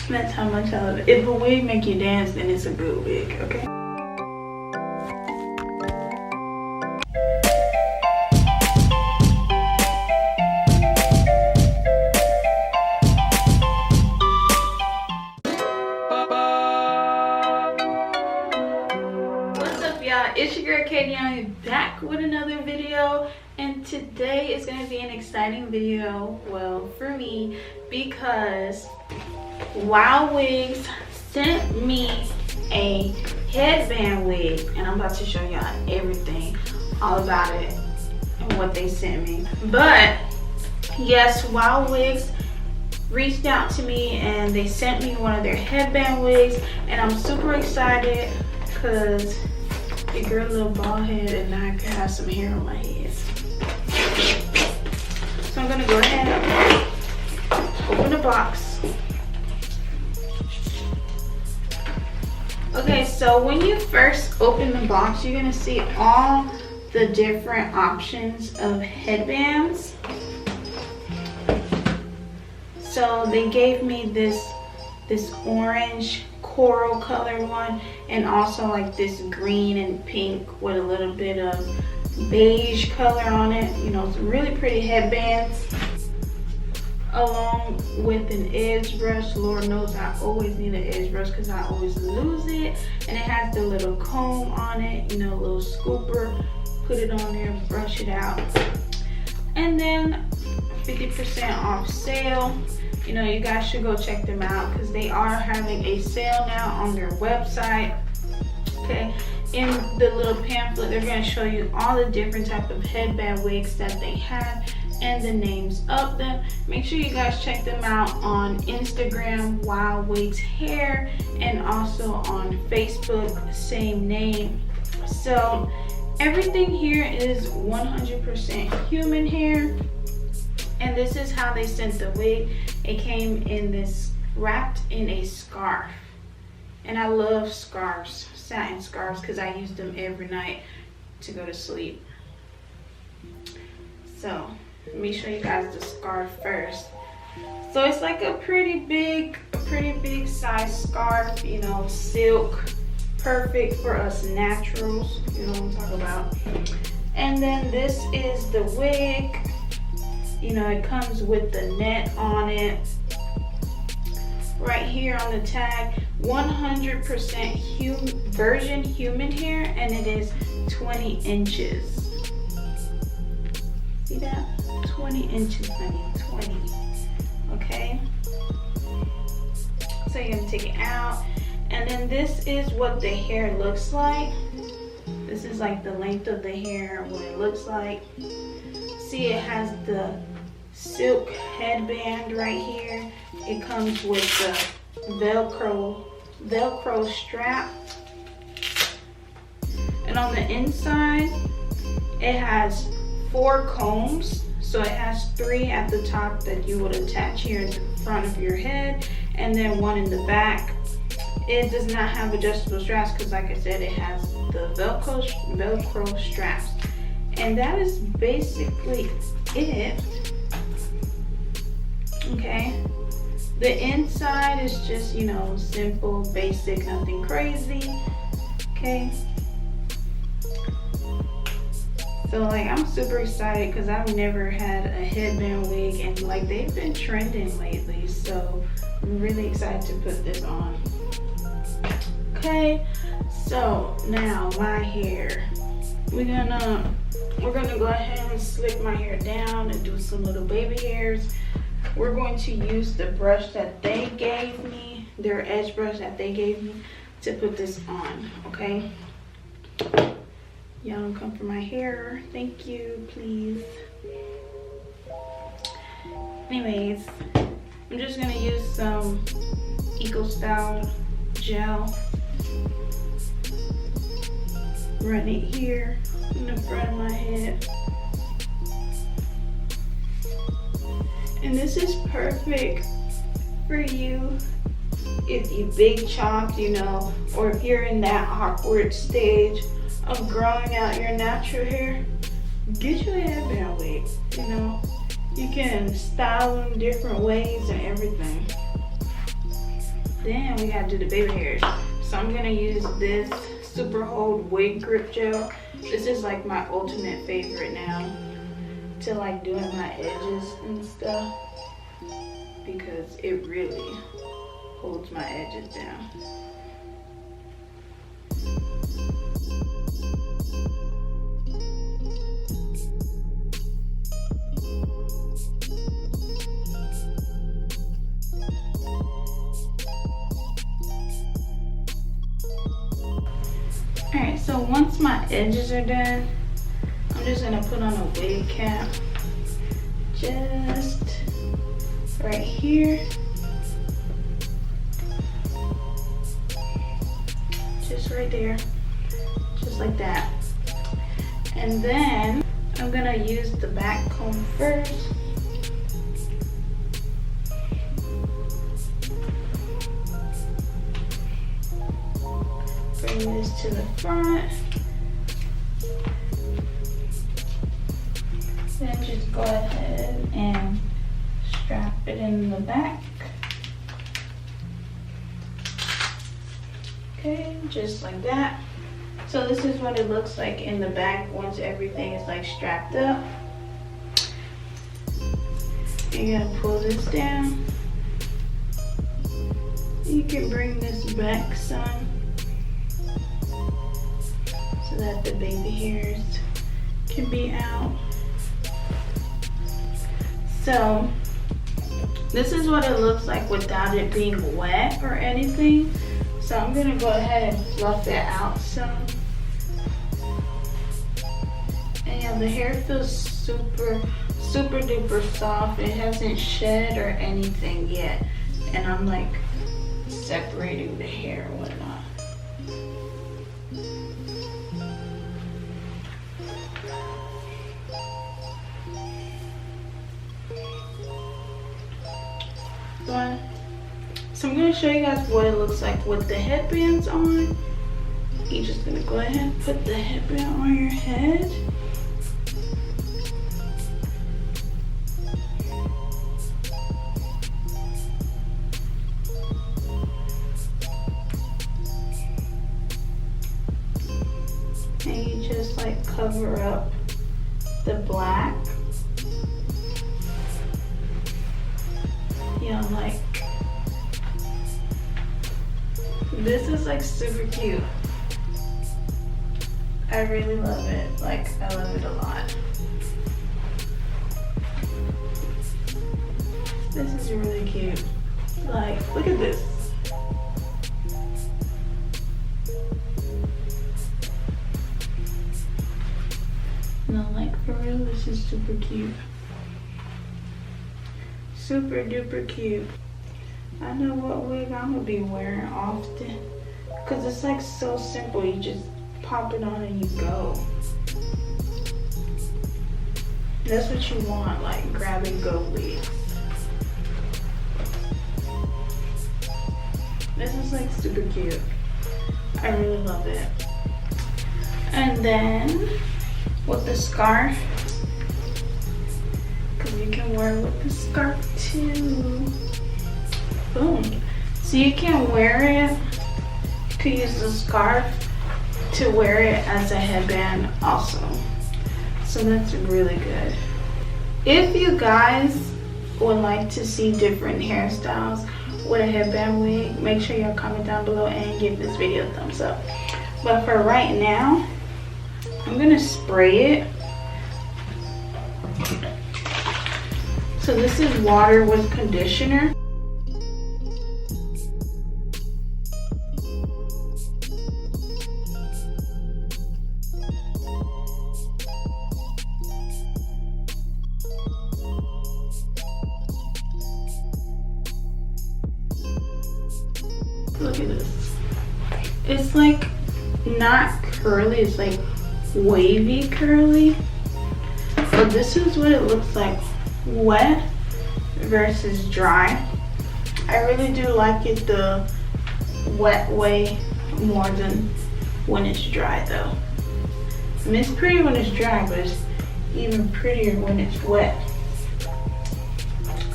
That's how much I love it. If a wig make you dance, then it's a good wig, okay? What's up, y'all? It's your girl KDiani back with another video, and today is going to be an exciting video, well, for me, because WoWigs sent me a headband wig, and I'm about to show y'all everything all about it and what they sent me. But yes, WoWigs reached out to me and they sent me one of their headband wigs, and I'm super excited because your girl a little bald head and now I can have some hair on my head. So I'm gonna go ahead and open the box. Okay, so when you first open the box, you're gonna see all the different options of headbands. So they gave me this orange coral color one, and also like this green and pink with a little bit of beige color on it. You know, some really pretty headbands, along with an edge brush. Lord knows I always need an edge brush because I always lose it. And it has the little comb on it, you know, a little scooper. Put it on there, brush it out. And then 50% off sale. You know, you guys should go check them out because they are having a sale now on their website. Okay, in the little pamphlet, they're going to show you all the different type of headband wigs that they have and the names of them. Make sure you guys check them out on Instagram, WoWigs Hair, and also on Facebook, same name. So everything here is 100% human hair, and this is how they sent the wig. It came in this, wrapped in a scarf, and I love scarves, satin scarves, because I use them every night to go to sleep. So let me show you guys the scarf first. So it's like a pretty big size scarf, you know, silk, perfect for us naturals, you know what I'm talking about. And then this is the wig. You know, it comes with the net on it. Right here on the tag, 100% virgin human hair, and it is 20 inches. See that? 20 inches, honey, 20. Okay. So you're gonna take it out, and then this is what the hair looks like. This is like the length of the hair, what it looks like. See, it has the silk headband right here. It comes with the velcro strap, and on the inside it has 4 combs. So it has 3 at the top that you would attach here in the front of your head, and then 1 in the back. It does not have adjustable straps because, like I said, it has the velcro straps. And that is basically it. Okay. The inside is just, you know, simple, basic, nothing crazy. Okay. So like, I'm super excited because I've never had a headband wig, and like, they've been trending lately. So I'm really excited to put this on. Okay. So now my hair. We're gonna go ahead and slick my hair down and do some little baby hairs. We're going to use the brush that they gave me, their edge brush that they gave me, to put this on, okay? Y'all don't come for my hair. Thank you, please. Anyways, I'm just gonna use some Eco Style gel. Run it here in the front of my head. And this is perfect for you if you big chopped, you know, or if you're in that awkward stage of growing out your natural hair. Get your headband wig, you know. You can style them different ways and everything. Then we gotta do the baby hairs. So I'm gonna use this Super Hold Wig Grip Gel. This is like my ultimate favorite now to like doing my edges and stuff, because it really holds my edges down. Alright, so once my edges are done, I'm just gonna put on a wig cap just right here. Just right there. Just like that. And then I'm gonna use the back comb first. Bring this to the front. Then just go ahead and strap it in the back. Okay, just like that. So this is what it looks like in the back once everything is like strapped up. You're gonna pull this down. You can bring this back some so that the baby hairs can be out. So this is what it looks like without it being wet or anything. So I'm gonna go ahead and fluff it out some. And yeah, the hair feels super duper soft. It hasn't shed or anything yet. And I'm like separating the hair and whatnot. So I'm going to show you guys what it looks like with the headbands on. You're just going to go ahead and put the headband on your head. And you just like cover up the black. Yeah, like this is like super cute. I really love it. Like, I love it a lot. This is really cute. Like, look at this. No, like for real, this is super cute. Super duper cute. I know what wig I'm gonna be wearing often, cause it's like so simple. You just pop it on and you go. That's what you want, like grab and go wigs. This is like super cute. I really love it. And then with the scarf, cause you can wear it with the scarf too. Boom. So you can wear it, you could use the scarf to wear it as a headband also. So that's really good. If you guys would like to see different hairstyles with a headband wig, make sure y'all comment down below and give this video a thumbs up. But for right now, I'm gonna spray it. So this is water with conditioner. Look at this. It's like not curly, it's like wavy curly. But this is what it looks like wet versus dry. I really do like it the wet way more than when it's dry though. I mean, it's pretty when it's dry, but it's even prettier when it's wet.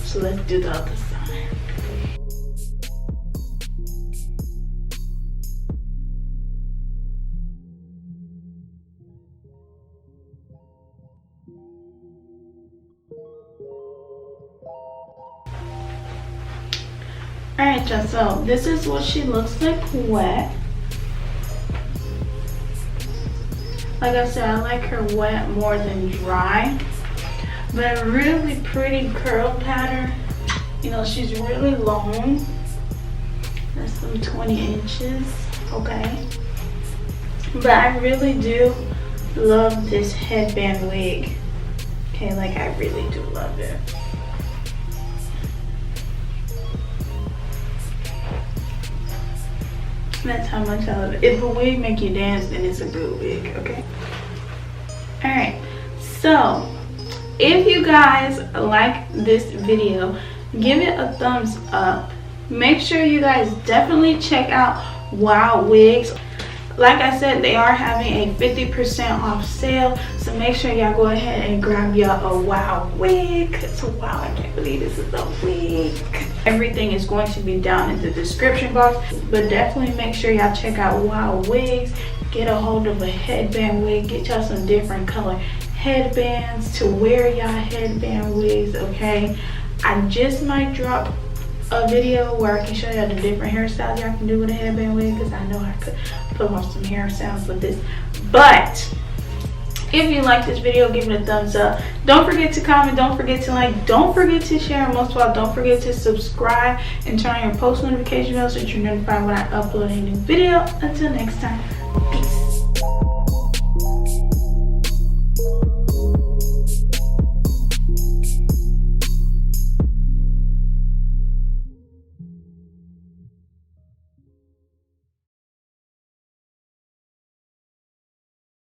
So let's do the other side. Alright, y'all, so this is what she looks like wet. Like I said, I like her wet more than dry. But a really pretty curl pattern. You know, she's really long. That's some 20 inches, okay? But I really do love this headband wig. Okay, like I really do love it. That's how much I love it. If a wig make you dance, then it's a good wig, okay? Alright, so if you guys like this video, give it a thumbs up. Make sure you guys definitely check out WoWigs. Like I said, they are having a 50% off sale, so make sure y'all go ahead and grab y'all a WoW wig. So wow, I can't believe this is a wig. Everything is going to be down in the description box, but definitely make sure y'all check out WoWigs. Get a hold of a headband wig. Get y'all some different color headbands to wear y'all headband wigs, okay? I just might drop a video where I can show y'all the different hairstyles y'all can do with a headband wig, because I know I could put on some hairstyles with this. But if you like this video, give it a thumbs up. Don't forget to comment, don't forget to like, don't forget to share, and most of all, don't forget to subscribe and turn on your post notification bell so that you're notified when I upload a new video. Until next time, peace.